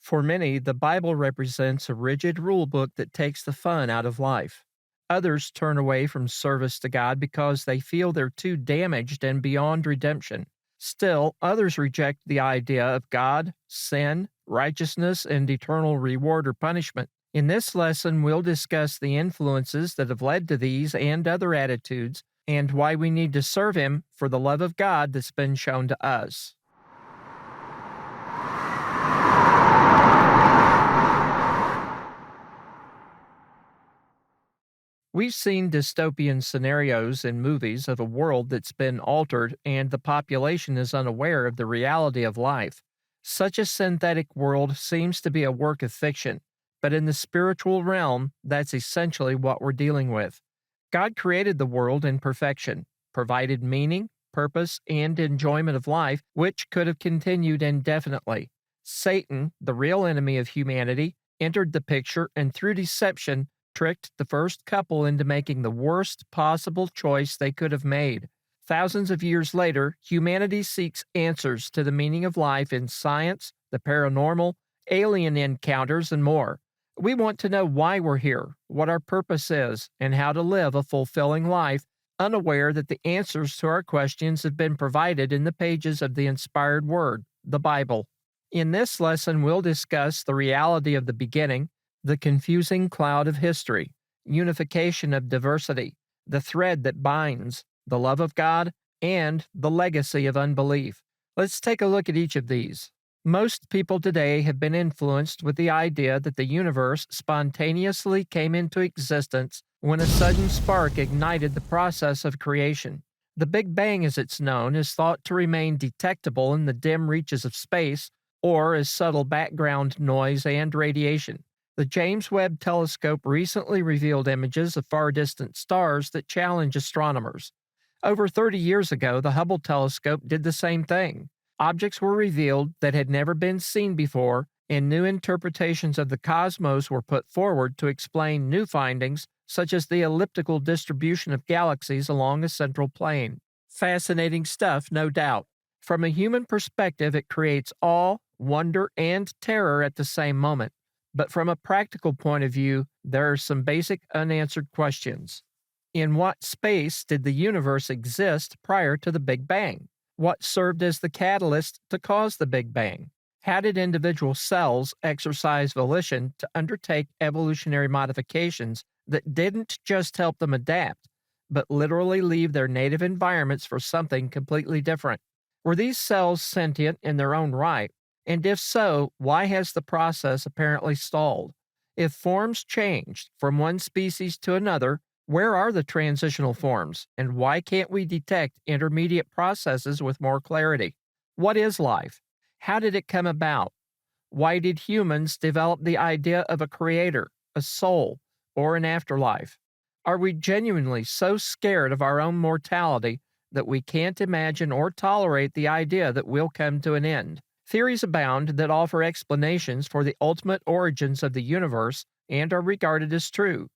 For many, the Bible represents a rigid rule book that takes the fun out of life. Others turn away from service to God because they feel they're too damaged and beyond redemption. Still, others reject the idea of God, sin, righteousness, and eternal reward or punishment. In this lesson, we'll discuss the influences that have led to these and other attitudes, and why we need to serve Him for the love of God that's been shown to us. We've seen dystopian scenarios in movies of a world that's been altered and the population is unaware of the reality of life. Such a synthetic world seems to be a work of fiction, but in the spiritual realm, that's essentially what we're dealing with. God created the world in perfection, provided meaning, purpose, and enjoyment of life, which could have continued indefinitely. Satan, the real enemy of humanity, entered the picture and through deception tricked the first couple into making the worst possible choice they could have made. Thousands of years later, humanity seeks answers to the meaning of life in science, the paranormal, alien encounters, and more. We want to know why we're here, what our purpose is, and how to live a fulfilling life, unaware that the answers to our questions have been provided in the pages of the inspired Word, the Bible. In this lesson, we'll discuss the reality of the beginning, the confusing cloud of history, unification of diversity, the thread that binds, the love of God, and the legacy of unbelief. Let's take a look at each of these. Most people today have been influenced with the idea that the universe spontaneously came into existence when a sudden spark ignited the process of creation. The Big Bang, as it's known, is thought to remain detectable in the dim reaches of space or as subtle background noise and radiation. The James Webb Telescope recently revealed images of far-distant stars that challenge astronomers. Over 30 years ago, the Hubble telescope did the same thing. Objects were revealed that had never been seen before, and new interpretations of the cosmos were put forward to explain new findings, such as the elliptical distribution of galaxies along a central plane. Fascinating stuff, no doubt. From a human perspective, it creates awe, wonder, and terror at the same moment. But from a practical point of view, there are some basic unanswered questions. In what space did the universe exist prior to the Big Bang? What served as the catalyst to cause the Big Bang? How did individual cells exercise volition to undertake evolutionary modifications that didn't just help them adapt, but literally leave their native environments for something completely different? Were these cells sentient in their own right? And if so, why has the process apparently stalled? If forms changed from one species to another, where are the transitional forms, and why can't we detect intermediate processes with more clarity? What is life? How did it come about? Why did humans develop the idea of a creator, a soul, or an afterlife? Are we genuinely so scared of our own mortality that we can't imagine or tolerate the idea that we'll come to an end? Theories abound that offer explanations for the ultimate origins of the universe and are regarded as true.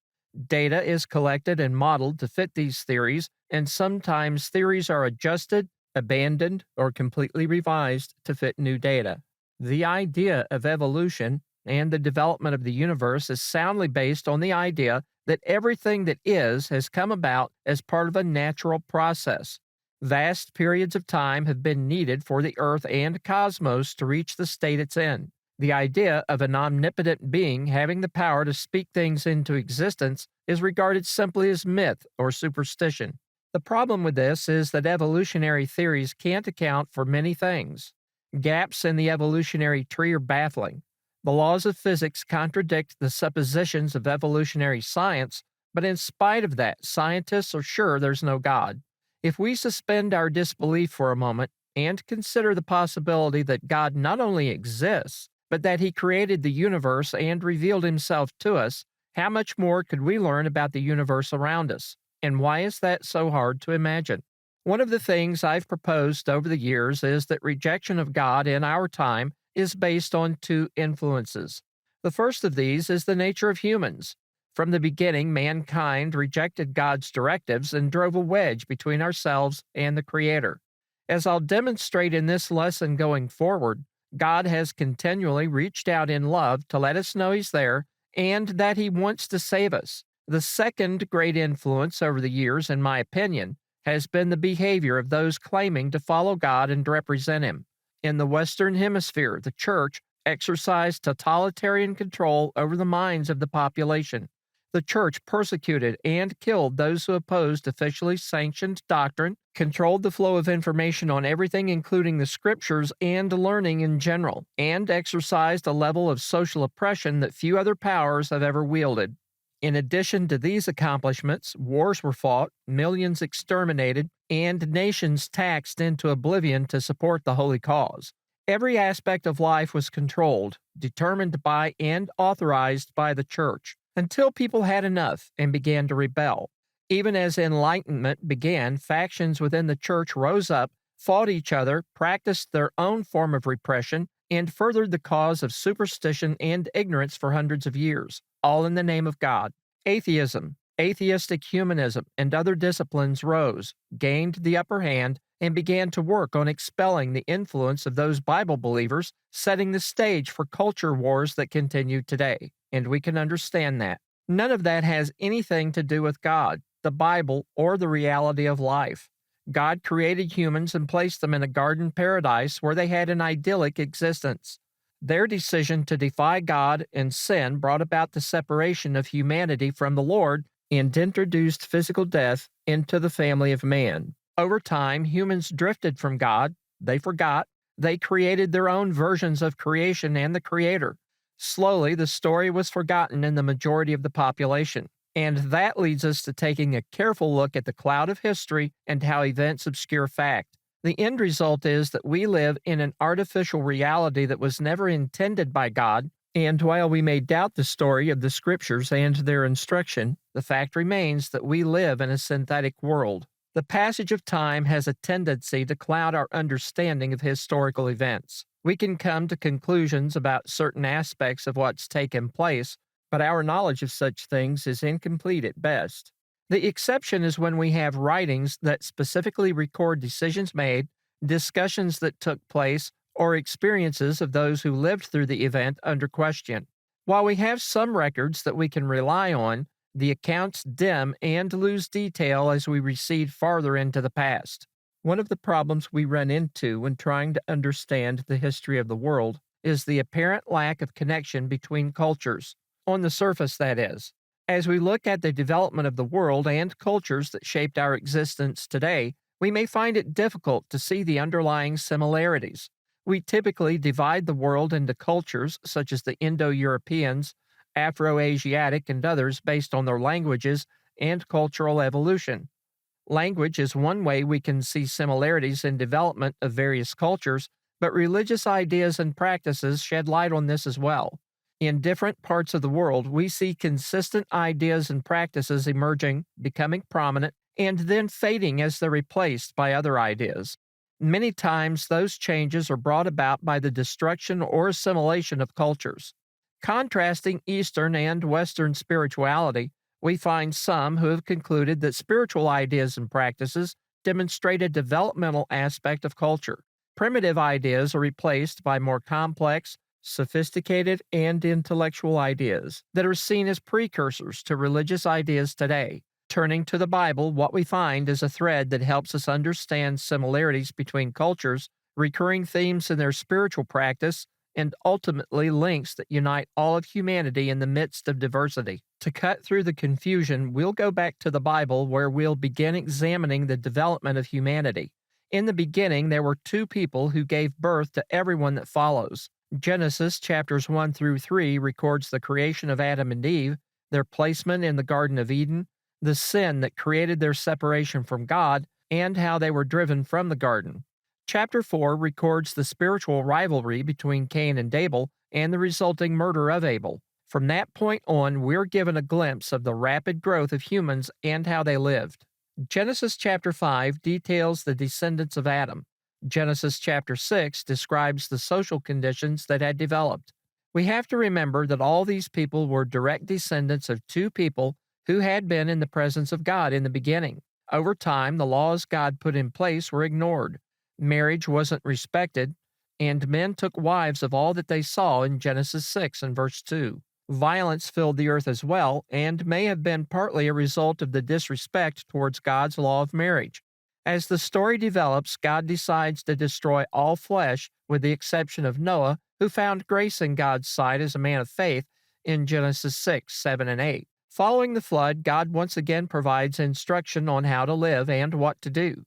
Data is collected and modeled to fit these theories, and sometimes theories are adjusted, abandoned, or completely revised to fit new data. The idea of evolution and the development of the universe is soundly based on the idea that everything that is has come about as part of a natural process. Vast periods of time have been needed for the Earth and cosmos to reach the state it's in. The idea of an omnipotent being having the power to speak things into existence is regarded simply as myth or superstition. The problem with this is that evolutionary theories can't account for many things. Gaps in the evolutionary tree are baffling. The laws of physics contradict the suppositions of evolutionary science, but in spite of that, scientists are sure there's no God. If we suspend our disbelief for a moment and consider the possibility that God not only exists, but that He created the universe and revealed Himself to us, how much more could we learn about the universe around us? And why is that so hard to imagine? One of the things I've proposed over the years is that rejection of God in our time is based on two influences. The first of these is the nature of humans. From the beginning, mankind rejected God's directives and drove a wedge between ourselves and the Creator. As I'll demonstrate in this lesson going forward, God has continually reached out in love to let us know He's there and that He wants to save us. The second great influence over the years, in my opinion, has been the behavior of those claiming to follow God and represent Him. In the Western Hemisphere, the Church exercised totalitarian control over the minds of the population. The Church persecuted and killed those who opposed officially sanctioned doctrine, controlled the flow of information on everything, including the Scriptures and learning in general, and exercised a level of social oppression that few other powers have ever wielded. In addition to these accomplishments, wars were fought, millions exterminated, and nations taxed into oblivion to support the holy cause. Every aspect of life was controlled, determined by, and authorized by the Church, until people had enough and began to rebel. Even as enlightenment began, factions within the Church rose up, fought each other, practiced their own form of repression, and furthered the cause of superstition and ignorance for hundreds of years, all in the name of God. Atheism, atheistic humanism, and other disciplines rose, gained the upper hand, and began to work on expelling the influence of those Bible believers, setting the stage for culture wars that continue today. And we can understand that. None of that has anything to do with God, the Bible, or the reality of life. God created humans and placed them in a garden paradise where they had an idyllic existence. Their decision to defy God and sin brought about the separation of humanity from the Lord and introduced physical death into the family of man. Over time, humans drifted from God, they forgot, they created their own versions of creation and the Creator. Slowly, the story was forgotten in the majority of the population. And that leads us to taking a careful look at the cloud of history and how events obscure fact. The end result is that we live in an artificial reality that was never intended by God, and while we may doubt the story of the Scriptures and their instruction, the fact remains that we live in a synthetic world. The passage of time has a tendency to cloud our understanding of historical events. We can come to conclusions about certain aspects of what's taken place, but our knowledge of such things is incomplete at best. The exception is when we have writings that specifically record decisions made, discussions that took place, or experiences of those who lived through the event under question. While we have some records that we can rely on, the accounts dim and lose detail as we recede farther into the past. One of the problems we run into when trying to understand the history of the world is the apparent lack of connection between cultures. On the surface, that is. As we look at the development of the world and cultures that shaped our existence today, we may find it difficult to see the underlying similarities. We typically divide the world into cultures such as the Indo-Europeans, Afro-Asiatic, and others based on their languages and cultural evolution. Language is one way we can see similarities in development of various cultures, but religious ideas and practices shed light on this as well. In different parts of the world, we see consistent ideas and practices emerging, becoming prominent, and then fading as they're replaced by other ideas. Many times, those changes are brought about by the destruction or assimilation of cultures. Contrasting Eastern and Western spirituality, we find some who have concluded that spiritual ideas and practices demonstrate a developmental aspect of culture. Primitive ideas are replaced by more complex, sophisticated, and intellectual ideas that are seen as precursors to religious ideas today. Turning to the Bible, what we find is a thread that helps us understand similarities between cultures, recurring themes in their spiritual practice, and ultimately links that unite all of humanity in the midst of diversity. To cut through the confusion, we'll go back to the Bible where we'll begin examining the development of humanity. In the beginning, there were two people who gave birth to everyone that follows. Genesis chapters 1 through 3 records the creation of Adam and Eve, their placement in the Garden of Eden, the sin that created their separation from God, and how they were driven from the garden. Chapter 4 records the spiritual rivalry between Cain and Abel and the resulting murder of Abel. From that point on, we're given a glimpse of the rapid growth of humans and how they lived. Genesis chapter 5 details the descendants of Adam. Genesis chapter 6 describes the social conditions that had developed. We have to remember that all these people were direct descendants of two people who had been in the presence of God in the beginning. Over time, the laws God put in place were ignored. Marriage wasn't respected. and men took wives of all that they saw in Genesis 6 and verse 2. Violence filled the earth as well, and may have been partly a result of the disrespect towards God's law of marriage. As the story develops, God decides to destroy all flesh with the exception of Noah, who found grace in God's sight as a man of faith in Genesis 6, 7, and 8. Following the flood, God once again provides instruction on how to live and what to do.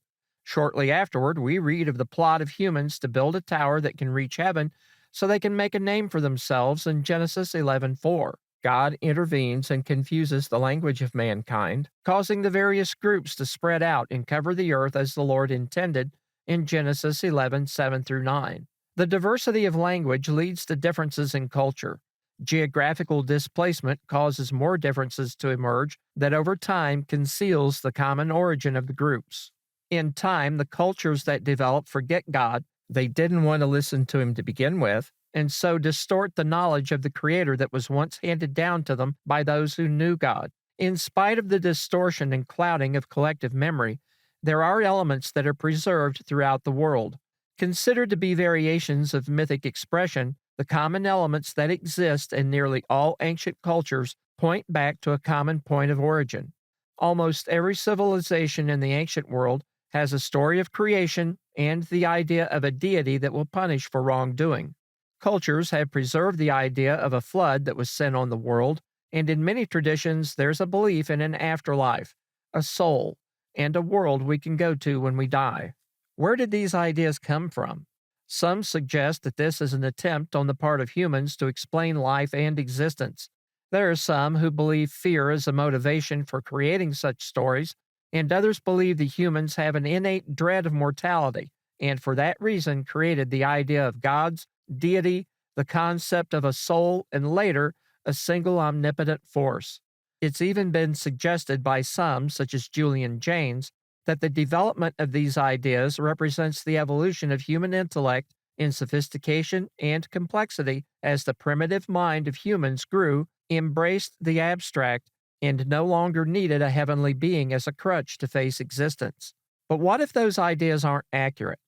Shortly afterward, we read of the plot of humans to build a tower that can reach heaven so they can make a name for themselves in Genesis 11:4. God intervenes and confuses the language of mankind, causing the various groups to spread out and cover the earth as the Lord intended in Genesis 11:7 through 9. The diversity of language leads to differences in culture. Geographical displacement causes more differences to emerge that over time conceals the common origin of the groups. In time, the cultures that develop forget God. They didn't want to listen to him to begin with, and so distort the knowledge of the Creator that was once handed down to them by those who knew God. In spite of the distortion and clouding of collective memory, there are elements that are preserved throughout the world. Considered to be variations of mythic expression, the common elements that exist in nearly all ancient cultures point back to a common point of origin. Almost every civilization in the ancient world has a story of creation and the idea of a deity that will punish for wrongdoing. Cultures have preserved the idea of a flood that was sent on the world, and in many traditions there's a belief in an afterlife, a soul, and a world we can go to when we die. Where did these ideas come from? Some suggest that this is an attempt on the part of humans to explain life and existence. There are some who believe fear is a motivation for creating such stories, and others believe the humans have an innate dread of mortality, and for that reason created the idea of gods, deity, the concept of a soul, and later, a single omnipotent force. It's even been suggested by some, such as Julian Jaynes, that the development of these ideas represents the evolution of human intellect in sophistication and complexity as the primitive mind of humans grew, embraced the abstract, and no longer needed a heavenly being as a crutch to face existence. But what if those ideas aren't accurate?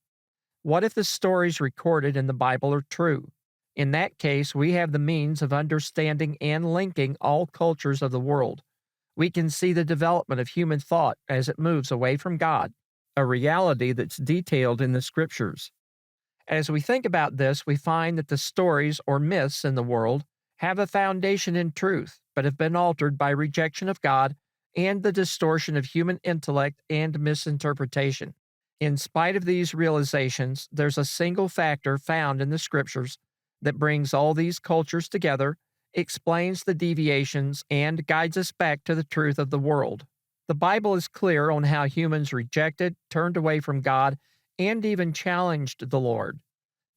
What if the stories recorded in the Bible are true? In that case, we have the means of understanding and linking all cultures of the world. We can see the development of human thought as it moves away from God, a reality that's detailed in the Scriptures. As we think about this, we find that the stories or myths in the world have a foundation in truth, but have been altered by rejection of God and the distortion of human intellect and misinterpretation. In spite of these realizations, there's a single factor found in the Scriptures that brings all these cultures together, explains the deviations, and guides us back to the truth of the world. The Bible is clear on how humans rejected, turned away from God, and even challenged the Lord.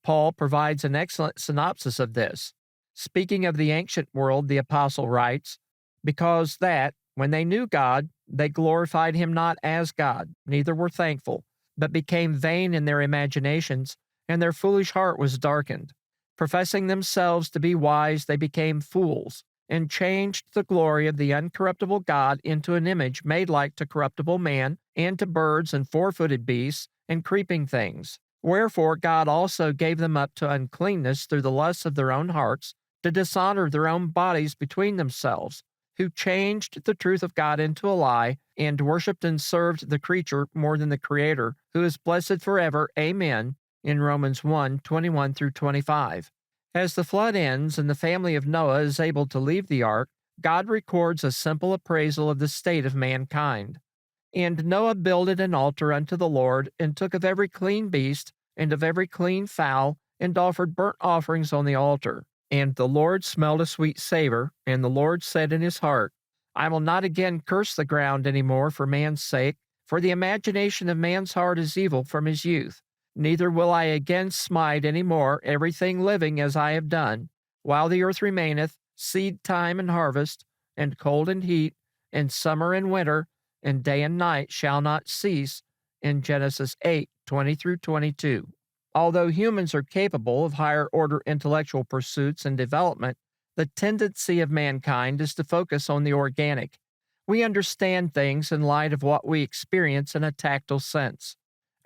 Paul provides an excellent synopsis of this. Speaking of the ancient world, the apostle writes, "Because that, when they knew God, they glorified him not as God, neither were thankful, but became vain in their imaginations, and their foolish heart was darkened. Professing themselves to be wise, they became fools, and changed the glory of the uncorruptible God into an image made like to corruptible man, and to birds and four-footed beasts, and creeping things. Wherefore God also gave them up to uncleanness through the lusts of their own hearts, to dishonor their own bodies between themselves, who changed the truth of God into a lie, and worshipped and served the creature more than the Creator, who is blessed forever. Amen." In Romans 1:21 through 25. As the flood ends and the family of Noah is able to leave the ark, God records a simple appraisal of the state of mankind. "And Noah builded an altar unto the Lord, and took of every clean beast, and of every clean fowl, and offered burnt offerings on the altar. And the Lord smelled a sweet savor, and the Lord said in his heart, I will not again curse the ground any more for man's sake, for the imagination of man's heart is evil from his youth. Neither will I again smite any more everything living as I have done, while the earth remaineth, seed time and harvest, and cold and heat, and summer and winter, and day and night shall not cease," in Genesis 8:20 through 22. Although humans are capable of higher order intellectual pursuits and development, the tendency of mankind is to focus on the organic. We understand things in light of what we experience in a tactile sense.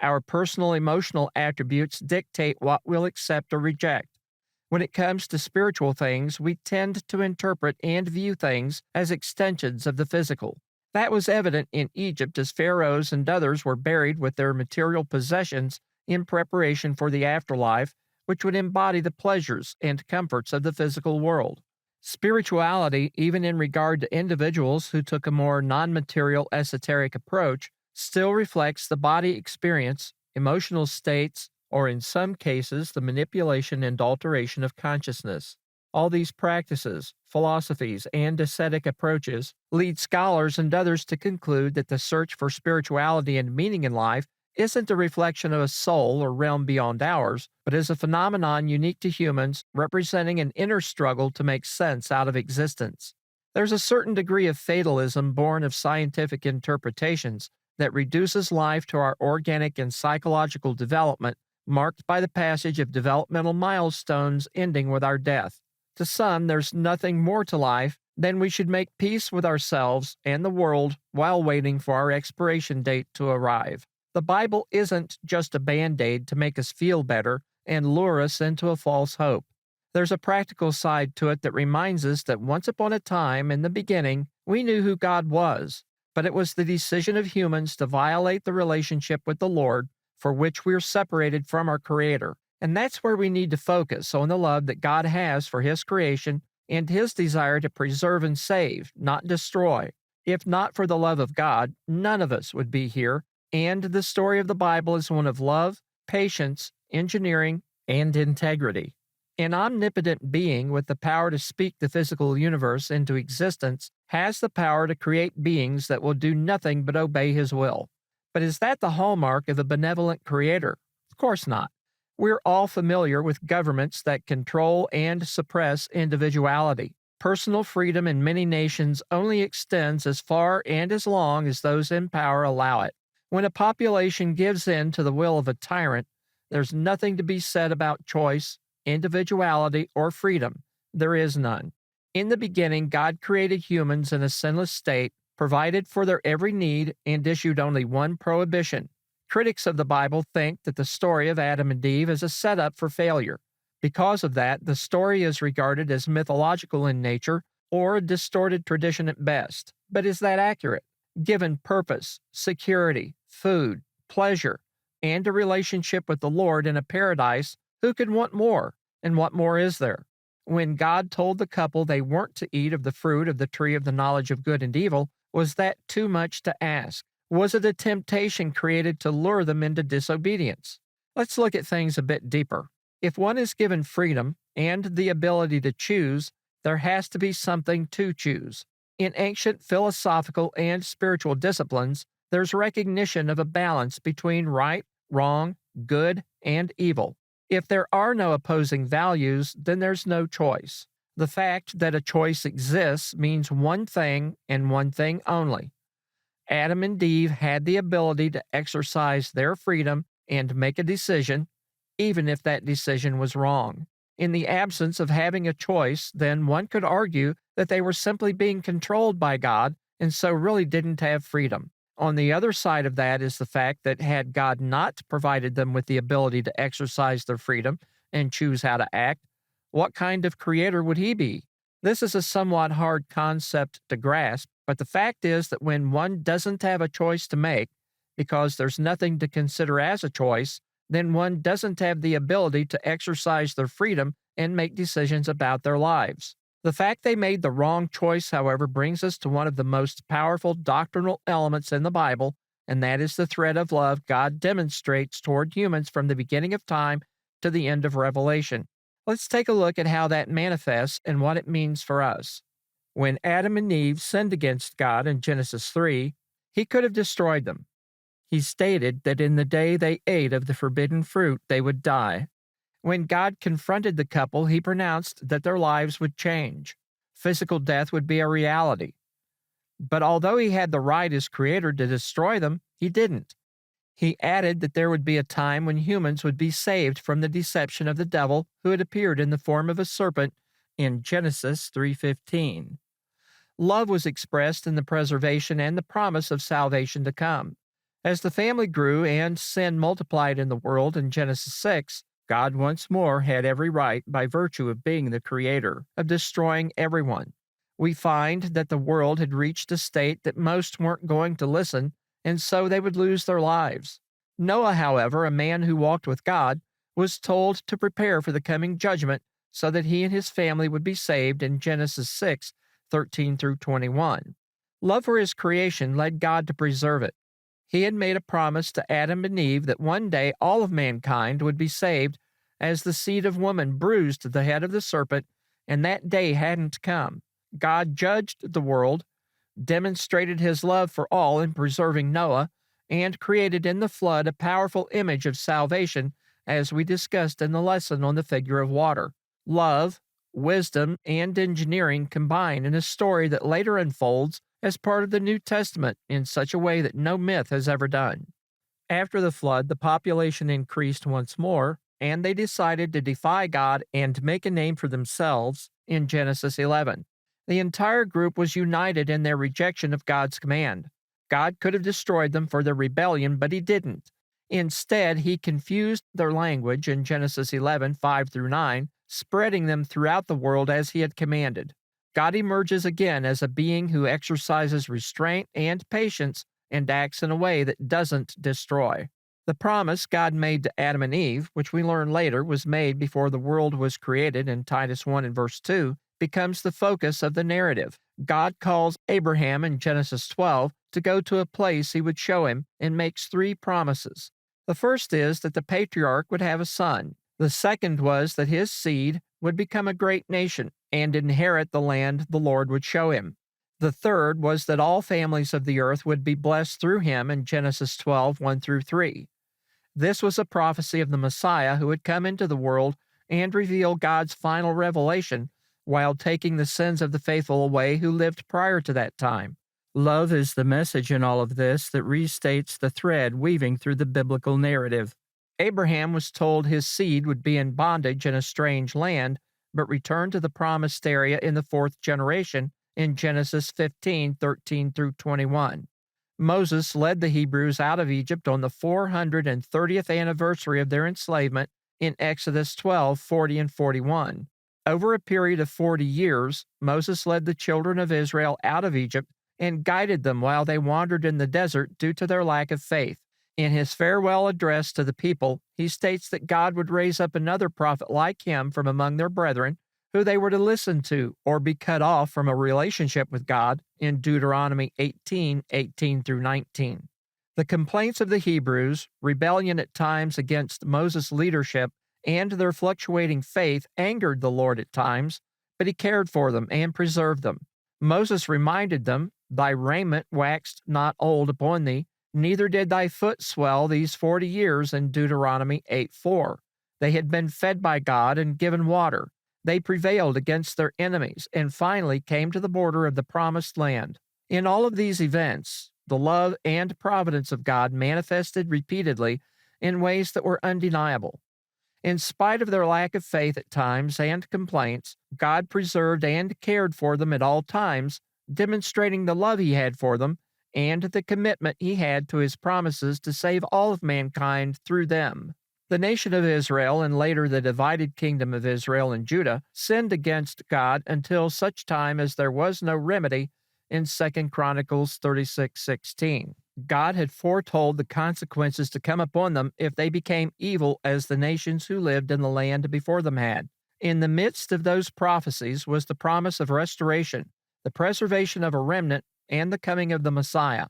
Our personal emotional attributes dictate what we'll accept or reject. When it comes to spiritual things, we tend to interpret and view things as extensions of the physical. That was evident in Egypt as pharaohs and others were buried with their material possessions in preparation for the afterlife, which would embody the pleasures and comforts of the physical world. Spirituality, even in regard to individuals who took a more non material esoteric approach, still reflects the body experience, emotional states, or in some cases, the manipulation and alteration of consciousness. All these practices, philosophies, and ascetic approaches lead scholars and others to conclude that the search for spirituality and meaning in life isn't a reflection of a soul or realm beyond ours, but is a phenomenon unique to humans, representing an inner struggle to make sense out of existence. There's a certain degree of fatalism born of scientific interpretations that reduces life to our organic and psychological development, marked by the passage of developmental milestones ending with our death. To some, there's nothing more to life than we should make peace with ourselves and the world while waiting for our expiration date to arrive. The Bible isn't just a band-aid to make us feel better and lure us into a false hope. There's a practical side to it that reminds us that once upon a time, in the beginning, we knew who God was, but it was the decision of humans to violate the relationship with the Lord for which we're separated from our Creator. And that's where we need to focus on the love that God has for His creation and His desire to preserve and save, not destroy. If not for the love of God, none of us would be here, and the story of the Bible is one of love, patience, engineering, and integrity. An omnipotent being with the power to speak the physical universe into existence has the power to create beings that will do nothing but obey His will. But is that the hallmark of a benevolent creator? Of course not. We're all familiar with governments that control and suppress individuality. Personal freedom in many nations only extends as far and as long as those in power allow it. When a population gives in to the will of a tyrant, there's nothing to be said about choice, individuality, or freedom. There is none. In the beginning, God created humans in a sinless state, provided for their every need, and issued only one prohibition. Critics of the Bible think that the story of Adam and Eve is a setup for failure. Because of that, the story is regarded as mythological in nature or a distorted tradition at best. But is that accurate? Given purpose, security, food, pleasure, and a relationship with the Lord in a paradise, who could want more? And what more is there? When God told the couple they weren't to eat of the fruit of the tree of the knowledge of good and evil, was that too much to ask? Was it a temptation created to lure them into disobedience? Let's look at things a bit deeper. If one is given freedom and the ability to choose, there has to be something to choose. In ancient philosophical and spiritual disciplines, there's recognition of a balance between right, wrong, good, and evil. If there are no opposing values, then there's no choice. The fact that a choice exists means one thing and one thing only. Adam and Eve had the ability to exercise their freedom and make a decision, even if that decision was wrong. In the absence of having a choice, then one could argue that they were simply being controlled by God and so really didn't have freedom. On the other side of that is the fact that had God not provided them with the ability to exercise their freedom and choose how to act, what kind of creator would He be? This is a somewhat hard concept to grasp, but the fact is that when one doesn't have a choice to make, because there's nothing to consider as a choice, then one doesn't have the ability to exercise their freedom and make decisions about their lives. The fact they made the wrong choice, however, brings us to one of the most powerful doctrinal elements in the Bible, and that is the thread of love God demonstrates toward humans from the beginning of time to the end of Revelation. Let's take a look at how that manifests and what it means for us. When Adam and Eve sinned against God in Genesis 3, He could have destroyed them. He stated that in the day they ate of the forbidden fruit, they would die. When God confronted the couple, He pronounced that their lives would change. Physical death would be a reality. But although He had the right as Creator to destroy them, He didn't. He added that there would be a time when humans would be saved from the deception of the devil who had appeared in the form of a serpent in Genesis 3:15. Love was expressed in the preservation and the promise of salvation to come. As the family grew and sin multiplied in the world in Genesis 6, God once more had every right, by virtue of being the creator, of destroying everyone. We find that the world had reached a state that most weren't going to listen, and so they would lose their lives. Noah, however, a man who walked with God, was told to prepare for the coming judgment so that he and his family would be saved in Genesis 6:13 through 21. Love for his creation led God to preserve it. He had made a promise to Adam and Eve that one day all of mankind would be saved as the seed of woman bruised the head of the serpent, and that day hadn't come. God judged the world, demonstrated his love for all in preserving Noah, and created in the flood a powerful image of salvation, as we discussed in the lesson on the figure of water. Love, wisdom, and engineering combine in a story that later unfolds as part of the New Testament in such a way that no myth has ever done. After the flood, the population increased once more, and they decided to defy God and make a name for themselves in Genesis 11. The entire group was united in their rejection of God's command. God could have destroyed them for their rebellion, but he didn't. Instead, he confused their language in Genesis 11:5 through 9, spreading them throughout the world as he had commanded. God emerges again as a being who exercises restraint and patience and acts in a way that doesn't destroy. The promise God made to Adam and Eve, which we learn later was made before the world was created in Titus 1 and verse 2, becomes the focus of the narrative. God calls Abraham in Genesis 12 to go to a place he would show him and makes three promises. The first is that the patriarch would have a son. The second was that his seed would become a great nation and inherit the land the Lord would show him. The third was that all families of the earth would be blessed through him in Genesis 12:1 through 3. This was a prophecy of the Messiah who would come into the world and reveal God's final revelation while taking the sins of the faithful away who lived prior to that time. Love is the message in all of this that restates the thread weaving through the biblical narrative. Abraham was told his seed would be in bondage in a strange land, but return to the promised area in the fourth generation in Genesis 15:13 through 21. Moses led the Hebrews out of Egypt on the 430th anniversary of their enslavement in Exodus 12:40 and 41. Over a period of 40 years, Moses led the children of Israel out of Egypt and guided them while they wandered in the desert due to their lack of faith. In his farewell address to the people, he states that God would raise up another prophet like him from among their brethren, who they were to listen to or be cut off from a relationship with God in Deuteronomy 18:18 through 19. The complaints of the Hebrews, rebellion at times against Moses' leadership, and their fluctuating faith angered the Lord at times, but he cared for them and preserved them. Moses reminded them, "Thy raiment waxed not old upon thee, neither did thy foot swell these 40 years in Deuteronomy 8:4. They had been fed by God and given water. They prevailed against their enemies and finally came to the border of the promised land. In all of these events, the love and providence of God manifested repeatedly in ways that were undeniable. In spite of their lack of faith at times and complaints, God preserved and cared for them at all times, demonstrating the love he had for them and the commitment he had to his promises to save all of mankind through them. The nation of Israel, and later the divided kingdom of Israel and Judah, sinned against God until such time as there was no remedy in 2 Chronicles 36:16. God had foretold the consequences to come upon them if they became evil as the nations who lived in the land before them had. In the midst of those prophecies was the promise of restoration, the preservation of a remnant, and the coming of the Messiah.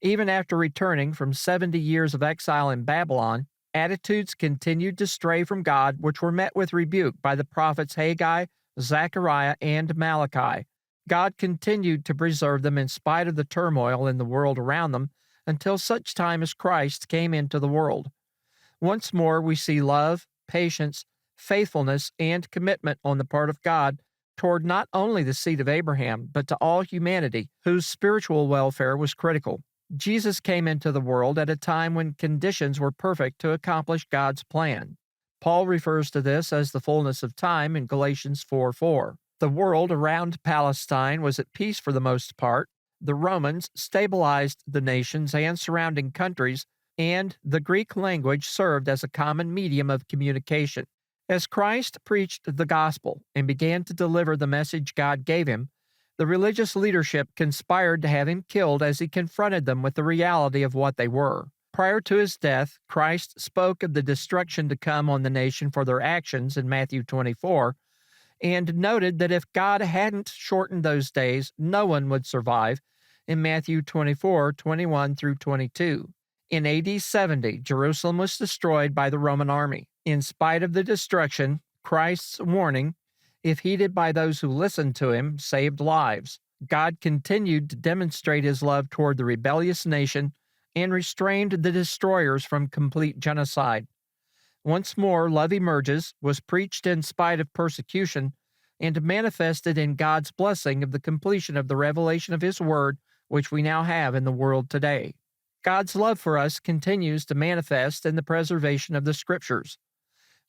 Even after returning from 70 years of exile in Babylon, attitudes continued to stray from God, which were met with rebuke by the prophets Haggai, Zechariah, and Malachi. God continued to preserve them in spite of the turmoil in the world around them until such time as Christ came into the world. Once more, we see love, patience, faithfulness, and commitment on the part of God toward not only the seed of Abraham, but to all humanity, whose spiritual welfare was critical. Jesus came into the world at a time when conditions were perfect to accomplish God's plan. Paul refers to this as the fullness of time in Galatians 4:4. The world around Palestine was at peace for the most part, The Romans stabilized the nations and surrounding countries, and the Greek language served as a common medium of communication. As Christ preached the gospel and began to deliver the message God gave him, the religious leadership conspired to have him killed as he confronted them with the reality of what they were. Prior to his death, Christ spoke of the destruction to come on the nation for their actions in Matthew 24, and noted that if God hadn't shortened those days, no one would survive in Matthew 24:21 through 22. In AD 70, Jerusalem was destroyed by the Roman army. In spite of the destruction, Christ's warning, if heeded by those who listened to him, saved lives. God continued to demonstrate his love toward the rebellious nation and restrained the destroyers from complete genocide. Once more, love emerges, was preached in spite of persecution, and manifested in God's blessing of the completion of the revelation of his word, which we now have in the world today. God's love for us continues to manifest in the preservation of the Scriptures.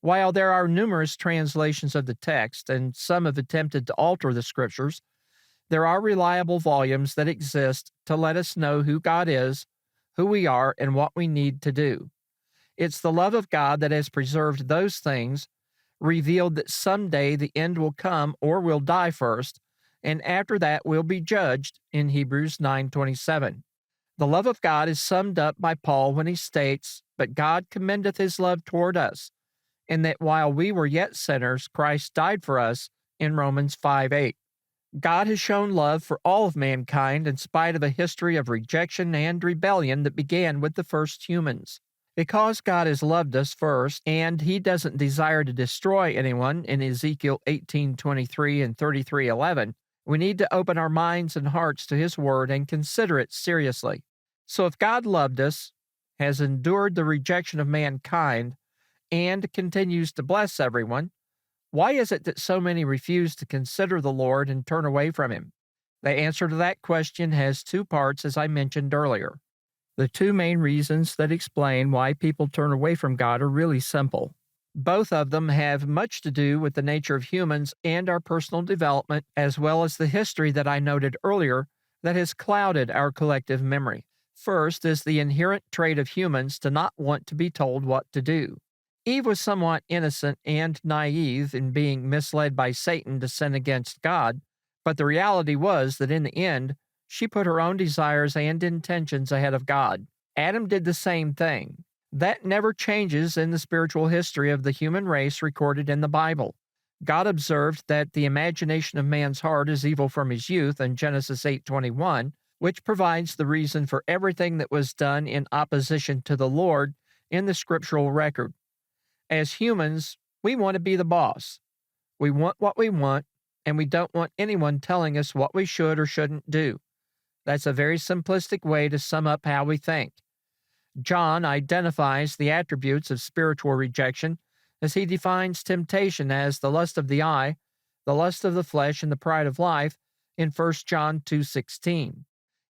While there are numerous translations of the text, and some have attempted to alter the Scriptures, there are reliable volumes that exist to let us know who God is, who we are, and what we need to do. It's the love of God that has preserved those things, revealed that someday the end will come or we'll die first, and after that we'll be judged in Hebrews 9:27. The love of God is summed up by Paul when he states, "But God commendeth his love toward us, and that while we were yet sinners, Christ died for us," in Romans 5:8. God has shown love for all of mankind in spite of a history of rejection and rebellion that began with the first humans. Because God has loved us first, and he doesn't desire to destroy anyone in Ezekiel 18:23 and 33:11, we need to open our minds and hearts to his word and consider it seriously. So if God loved us, has endured the rejection of mankind, and continues to bless everyone, why is it that so many refuse to consider the Lord and turn away from him? The answer to that question has two parts, as I mentioned earlier. The two main reasons that explain why people turn away from God are really simple. Both of them have much to do with the nature of humans and our personal development, as well as the history that I noted earlier that has clouded our collective memory. First is the inherent trait of humans to not want to be told what to do. Eve was somewhat innocent and naive in being misled by Satan to sin against God, but the reality was that in the end, she put her own desires and intentions ahead of God. Adam did the same thing. That never changes in the spiritual history of the human race recorded in the Bible. God observed that the imagination of man's heart is evil from his youth in Genesis 8:21, which provides the reason for everything that was done in opposition to the Lord in the scriptural record. As humans, we want to be the boss. We want what we want, and we don't want anyone telling us what we should or shouldn't do. That's a very simplistic way to sum up how we think. John identifies the attributes of spiritual rejection as he defines temptation as the lust of the eye, the lust of the flesh, and the pride of life in 1 John 2:16.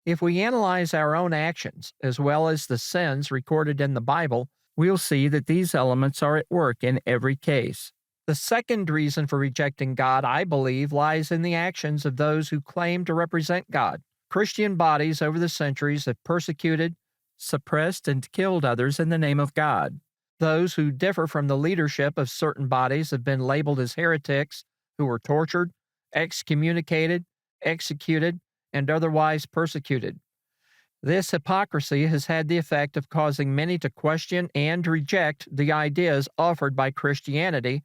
If we analyze our own actions as well as the sins recorded in the Bible, we'll see that these elements are at work in every case. The second reason for rejecting God, I believe, lies in the actions of those who claim to represent God. Christian bodies over the centuries have persecuted, suppressed, and killed others in the name of God. Those who differ from the leadership of certain bodies have been labeled as heretics who were tortured, excommunicated, executed, and otherwise persecuted. This hypocrisy has had the effect of causing many to question and reject the ideas offered by Christianity,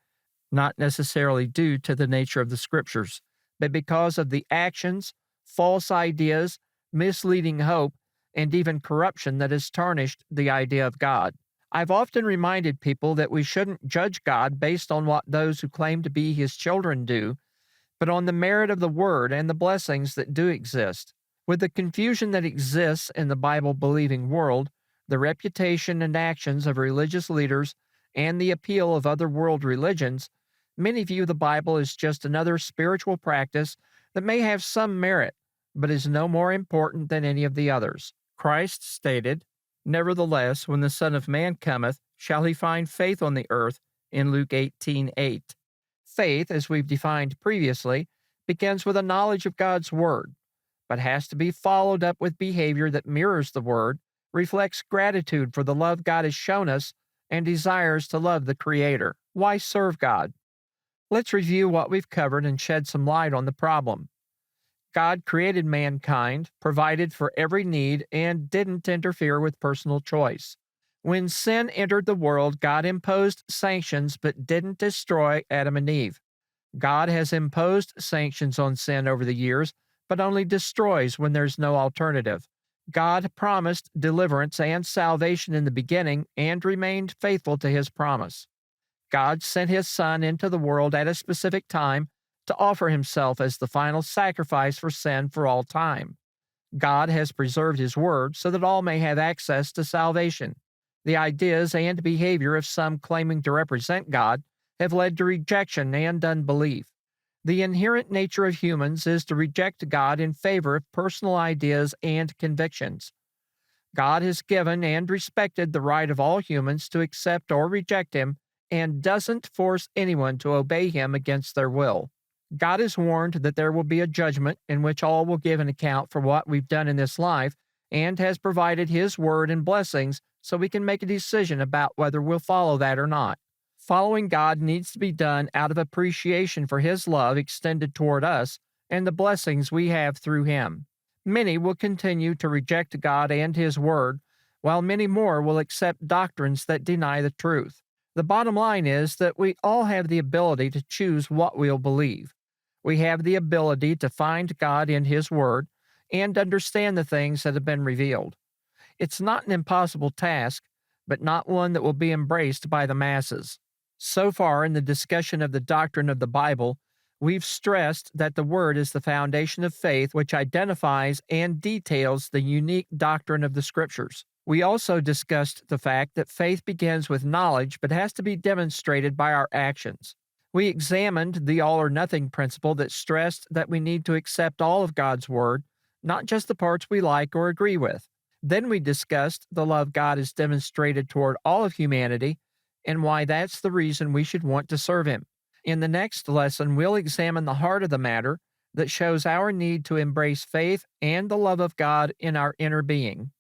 not necessarily due to the nature of the Scriptures, but because of the actions, false ideas, misleading hope, and even corruption that has tarnished the idea of God. I've often reminded people that we shouldn't judge God based on what those who claim to be his children do, but on the merit of the Word and the blessings that do exist. With the confusion that exists in the Bible-believing world, the reputation and actions of religious leaders, and the appeal of other world religions, many view the Bible as just another spiritual practice that may have some merit, but is no more important than any of the others. Christ stated, "Nevertheless, when the Son of Man cometh, shall he find faith on the earth?" in Luke 18:8. Faith, as we've defined previously, begins with a knowledge of God's Word. but has to be followed up with behavior that mirrors the Word, reflects gratitude for the love God has shown us, and desires to love the Creator. Why serve God? Let's review what we've covered and shed some light on the problem. God created mankind, provided for every need, and didn't interfere with personal choice. When sin entered the world, God imposed sanctions but didn't destroy Adam and Eve. God has imposed sanctions on sin over the years, but only destroys when there's no alternative. God promised deliverance and salvation in the beginning and remained faithful to his promise. God sent his Son into the world at a specific time to offer himself as the final sacrifice for sin for all time. God has preserved his word so that all may have access to salvation. The ideas and behavior of some claiming to represent God have led to rejection and unbelief. The inherent nature of humans is to reject God in favor of personal ideas and convictions. God has given and respected the right of all humans to accept or reject him and doesn't force anyone to obey him against their will. God has warned that there will be a judgment in which all will give an account for what we've done in this life and has provided his word and blessings so we can make a decision about whether we'll follow that or not. Following God needs to be done out of appreciation for his love extended toward us and the blessings we have through him. Many will continue to reject God and his word, while many more will accept doctrines that deny the truth. The bottom line is that we all have the ability to choose what we'll believe. We have the ability to find God in his word and understand the things that have been revealed. It's not an impossible task, but not one that will be embraced by the masses. So far in the discussion of the doctrine of the Bible, we've stressed that the Word is the foundation of faith which identifies and details the unique doctrine of the Scriptures. We also discussed the fact that faith begins with knowledge but has to be demonstrated by our actions. We examined the all-or-nothing principle that stressed that we need to accept all of God's Word, not just the parts we like or agree with. Then we discussed the love God has demonstrated toward all of humanity and why that's the reason we should want to serve him. In the next lesson, we'll examine the heart of the matter that shows our need to embrace faith and the love of God in our inner being.